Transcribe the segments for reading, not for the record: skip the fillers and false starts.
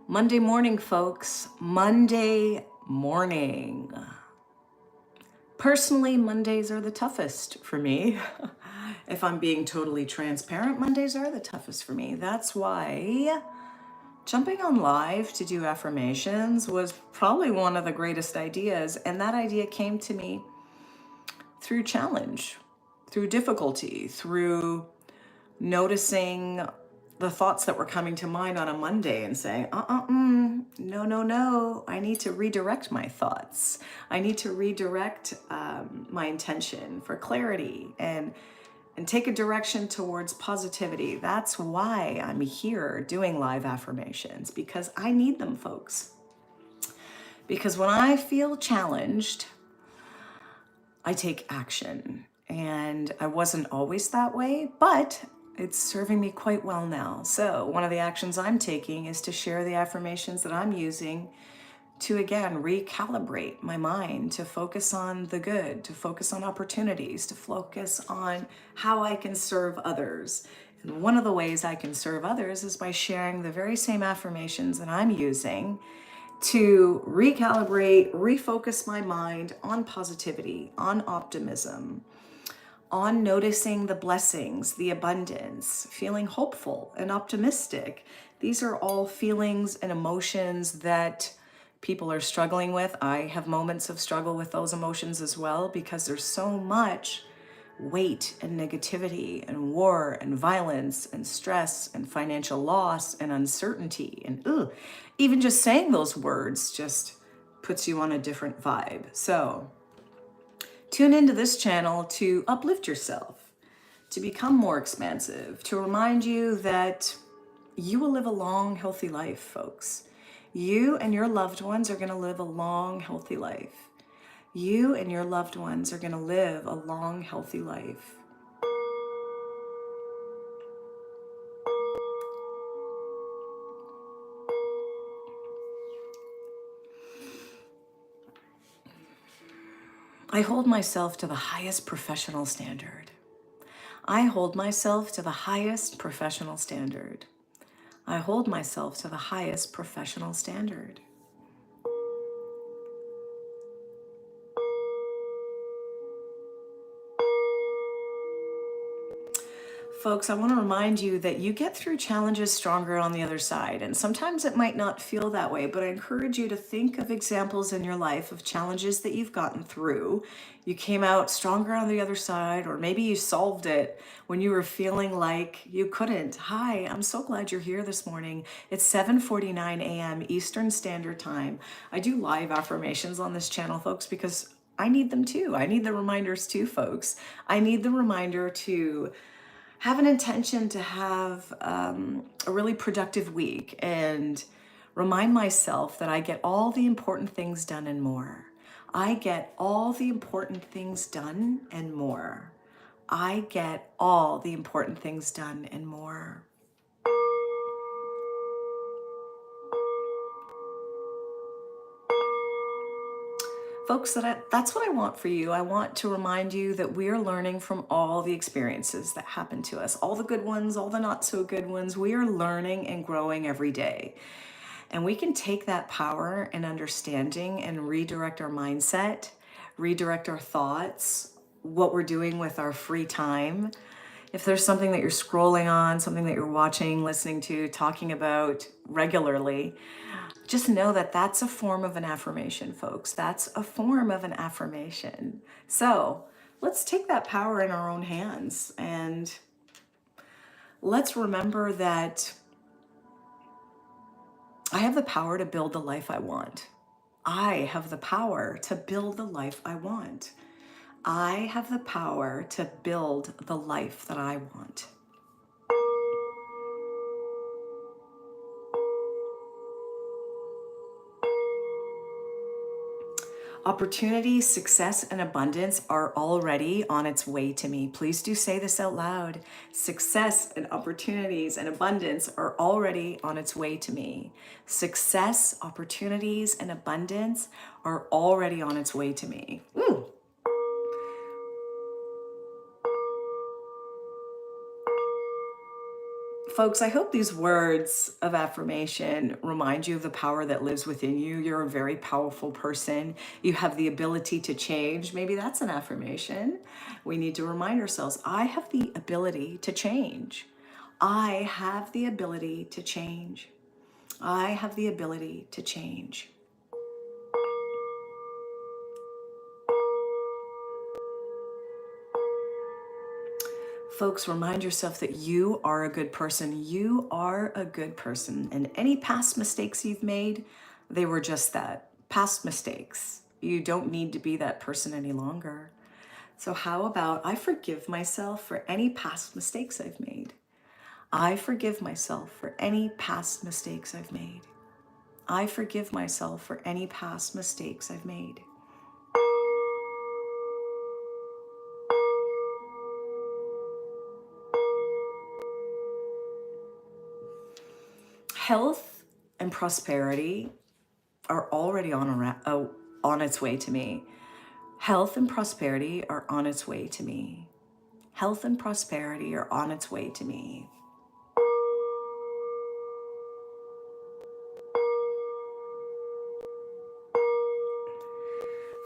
Monday morning, folks. Monday morning. Personally, Mondays are the toughest for me. If I'm being totally transparent, Mondays are the toughest for me. That's why jumping on live to do affirmations was probably one of the greatest ideas. And that idea came to me through challenge, through difficulty, through noticing the thoughts that were coming to mind on a Monday and saying, no, I need to redirect my thoughts. I need to redirect my intention for clarity and take a direction towards positivity. That's why I'm here doing live affirmations, because I need them, folks. Because when I feel challenged, I take action. And I wasn't always that way, but it's serving me quite well now. So one of the actions I'm taking is to share the affirmations that I'm using to, again, recalibrate my mind, to focus on the good, to focus on opportunities, to focus on how I can serve others. And one of the ways I can serve others is by sharing the very same affirmations that I'm using to recalibrate, refocus my mind on positivity, on optimism, on noticing the blessings, the abundance, feeling hopeful and optimistic. These are all feelings and emotions that people are struggling with. I have moments of struggle with those emotions as well, because there's so much weight and negativity and war and violence and stress and financial loss and uncertainty. And even just saying those words just puts you on a different vibe. So tune into this channel to uplift yourself, to become more expansive, to remind you that you will live a long, healthy life, folks. You and your loved ones are going to live a long, healthy life. You and your loved ones are going to live a long, healthy life. I hold myself to the highest professional standard. I hold myself to the highest professional standard. I hold myself to the highest professional standard. Folks, I want to remind you that you get through challenges stronger on the other side. And sometimes it might not feel that way, but I encourage you to think of examples in your life of challenges that you've gotten through. You came out stronger on the other side, or maybe you solved it when you were feeling like you couldn't. Hi, I'm so glad you're here this morning. It's 7:49 a.m. Eastern Standard Time. I do live affirmations on this channel, folks, because I need them too. I need the reminders too, folks. I need the reminder to have an intention to have a really productive week and remind myself that I get all the important things done and more. I get all the important things done and more. I get all the important things done and more. Folks, that's what I want for you. I want to remind you that we're learning from all the experiences that happen to us, all the good ones, all the not so good ones. We are learning and growing every day. And we can take that power and understanding and redirect our mindset, redirect our thoughts, what we're doing with our free time. If there's something that you're scrolling on, something that you're watching, listening to, talking about regularly, just know that that's a form of an affirmation, folks. That's a form of an affirmation. So let's take that power in our own hands, and let's remember that I have the power to build the life I want. I have the power to build the life I want. I have the power to build the life that I want. Opportunity, success, and abundance are already on its way to me. Please do say this out loud. Success and opportunities and abundance are already on its way to me. Success, opportunities, and abundance are already on its way to me. Woo! Folks, I hope these words of affirmation remind you of the power that lives within you. You're a very powerful person. You have the ability to change. Maybe that's an affirmation. We need to remind ourselves, I have the ability to change. I have the ability to change. I have the ability to change. Folks, remind yourself that you are a good person. You are a good person. And any past mistakes you've made, they were just that, past mistakes. You don't need to be that person any longer. So how about I forgive myself for any past mistakes I've made. I forgive myself for any past mistakes I've made. I forgive myself for any past mistakes I've made. Health and prosperity are already on its way to me. Health and prosperity are on its way to me. Health and prosperity are on its way to me.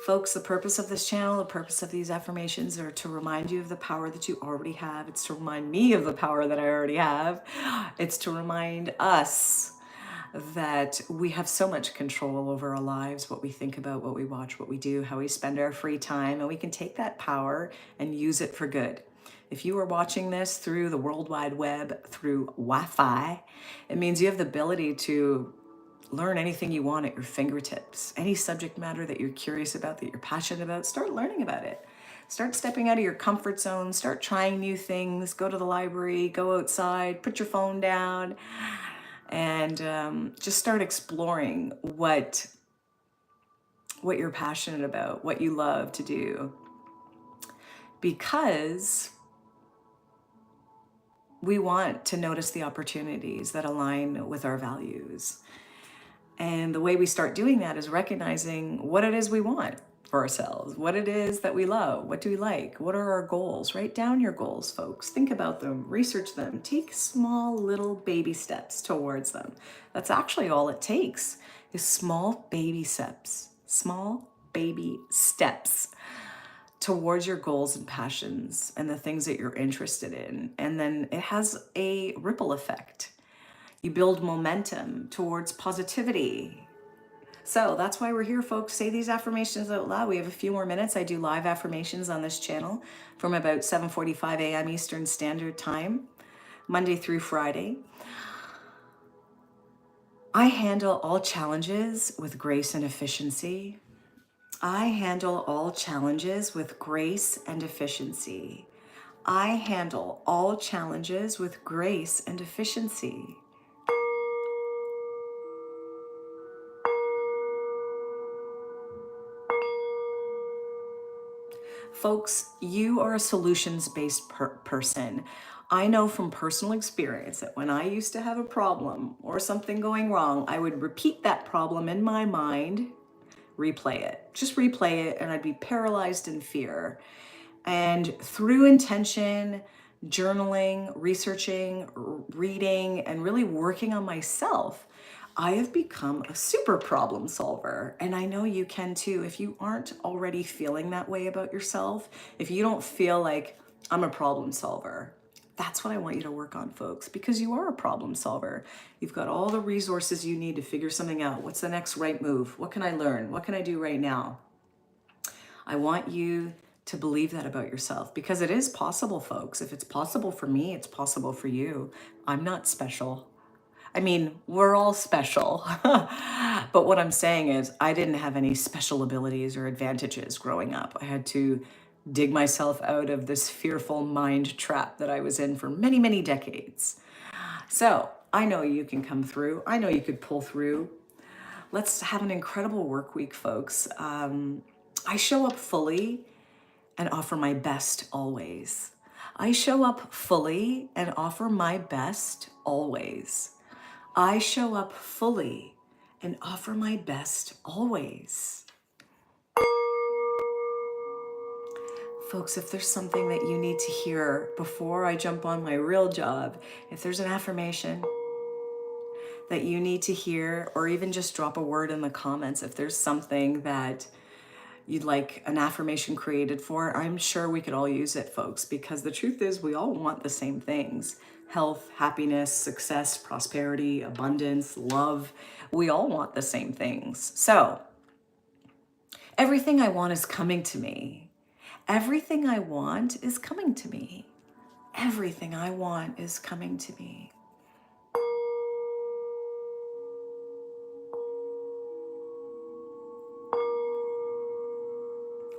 Folks, the purpose of this channel, the purpose of these affirmations are to remind you of the power that you already have. It's to remind me of the power that I already have. It's to remind us that we have so much control over our lives, what we think about, what we watch, what we do, how we spend our free time, and we can take that power and use it for good. If you are watching this through the World Wide Web, through Wi-Fi, it means you have the ability to learn anything you want at your fingertips. Any subject matter that you're curious about, that you're passionate about, start learning about it. Start stepping out of your comfort zone, start trying new things, go to the library, go outside, put your phone down, and just start exploring what you're passionate about, what you love to do. Because we want to notice the opportunities that align with our values. And the way we start doing that is recognizing what it is we want for ourselves, what it is that we love, what do we like, what are our goals. Write down your goals, folks. Think about them, research them, take small little baby steps towards them. That's actually all it takes, is small baby steps towards your goals and passions and the things that you're interested in. And then it has a ripple effect. You build momentum towards positivity. So that's why we're here, folks. Say these affirmations out loud. We have a few more minutes. I do live affirmations on this channel from about 7:45 a.m. Eastern Standard Time, Monday through Friday. I handle all challenges with grace and efficiency. I handle all challenges with grace and efficiency. I handle all challenges with grace and efficiency. Folks, you are a solutions-based person. I know from personal experience that when I used to have a problem or something going wrong, I would repeat that problem in my mind, replay it, just replay it, and I'd be paralyzed in fear. And through intention, journaling, researching, reading, and really working on myself, I have become a super problem solver. And I know you can too. If you aren't already feeling that way about yourself, if you don't feel like I'm a problem solver, that's what I want you to work on, folks, because you are a problem solver. You've got all the resources you need to figure something out. What's the next right move? What can I learn? What can I do right now? I want you to believe that about yourself, because it is possible, folks. If it's possible for me, it's possible for you. I'm not special. I mean, we're all special. But what I'm saying is I didn't have any special abilities or advantages growing up. I had to dig myself out of this fearful mind trap that I was in for many, many decades. So I know you can come through. I know you could pull through. Let's have an incredible work week, folks. I show up fully and offer my best always. I show up fully and offer my best always. I show up fully and offer my best always. Folks, if there's something that you need to hear before I jump on my real job, if there's an affirmation that you need to hear, or even just drop a word in the comments, if there's something that you'd like an affirmation created for, I'm sure we could all use it, folks, because the truth is we all want the same things: health, happiness, success, prosperity, abundance, love. We all want the same things. So everything I want is coming to me. Everything I want is coming to me. Everything I want is coming to me.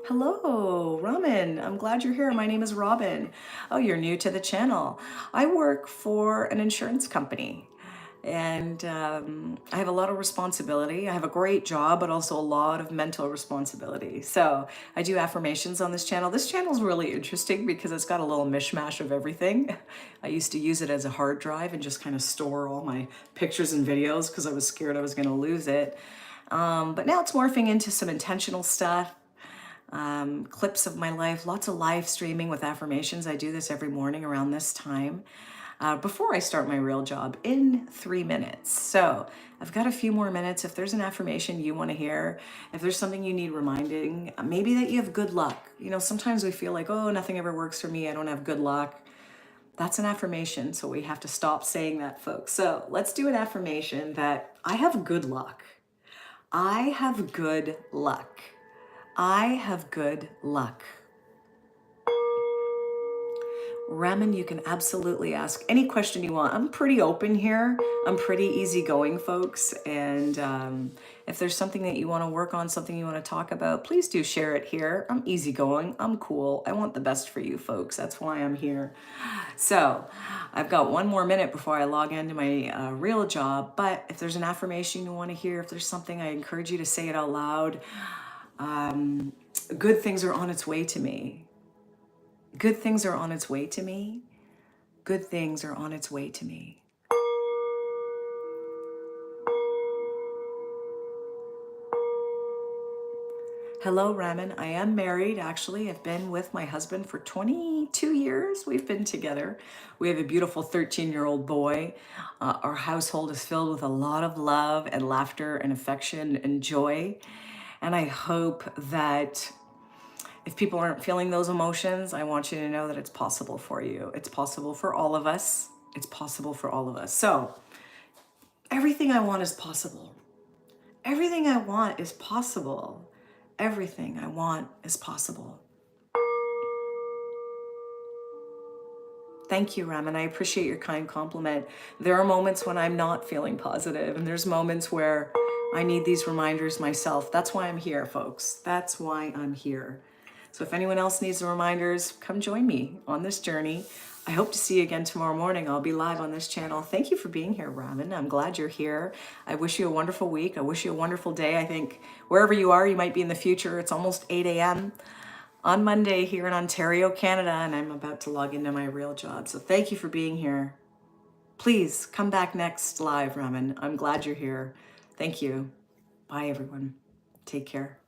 Hello, Raman. I'm glad you're here. My name is Robin. Oh, you're new to the channel. I work for an insurance company, and I have a lot of responsibility. I have a great job, but also a lot of mental responsibility. So I do affirmations on this channel. This channel is really interesting because it's got a little mishmash of everything. I used to use it as a hard drive and just kind of store all my pictures and videos because I was scared I was going to lose it. But now it's morphing into some intentional stuff. Clips of my life, lots of live streaming with affirmations. I do this every morning around this time before I start my real job in 3 minutes. So I've got a few more minutes. If there's an affirmation you want to hear, if there's something you need reminding, maybe that you have good luck. You know, sometimes we feel like, oh, nothing ever works for me. I don't have good luck. That's an affirmation. So we have to stop saying that, folks. So let's do an affirmation that I have good luck. I have good luck. I have good luck. Raman, you can absolutely ask any question you want. I'm pretty open here. I'm pretty easygoing, folks. And if there's something that you want to work on, something you want to talk about, please do share it here. I'm easygoing. I'm cool. I want the best for you, folks. That's why I'm here. So I've got 1 more minute before I log into my real job. But if there's an affirmation you want to hear, if there's something, I encourage you to say it out loud. Good things are on its way to me. Good things are on its way to me. Good things are on its way to me. Hello, Raman. I am married, actually. I've been with my husband for 22 years. We've been together. We have a beautiful 13-year-old boy. Our household is filled with a lot of love and laughter and affection and joy. And I hope that if people aren't feeling those emotions, I want you to know that it's possible for you. It's possible for all of us. It's possible for all of us. So everything I want is possible. Everything I want is possible. Everything I want is possible. Thank you, Raman. I appreciate your kind compliment. There are moments when I'm not feeling positive, and there's moments where I need these reminders myself. That's why I'm here, folks. That's why I'm here. So if anyone else needs the reminders, come join me on this journey. I hope to see you again tomorrow morning. I'll be live on this channel. Thank you for being here, Raman. I'm glad you're here. I wish you a wonderful week. I wish you a wonderful day. I think wherever you are, you might be in the future. It's almost 8 a.m. on Monday here in Ontario, Canada, and I'm about to log into my real job. So thank you for being here. Please come back next live, Raman. I'm glad you're here. Thank you. Bye, everyone. Take care.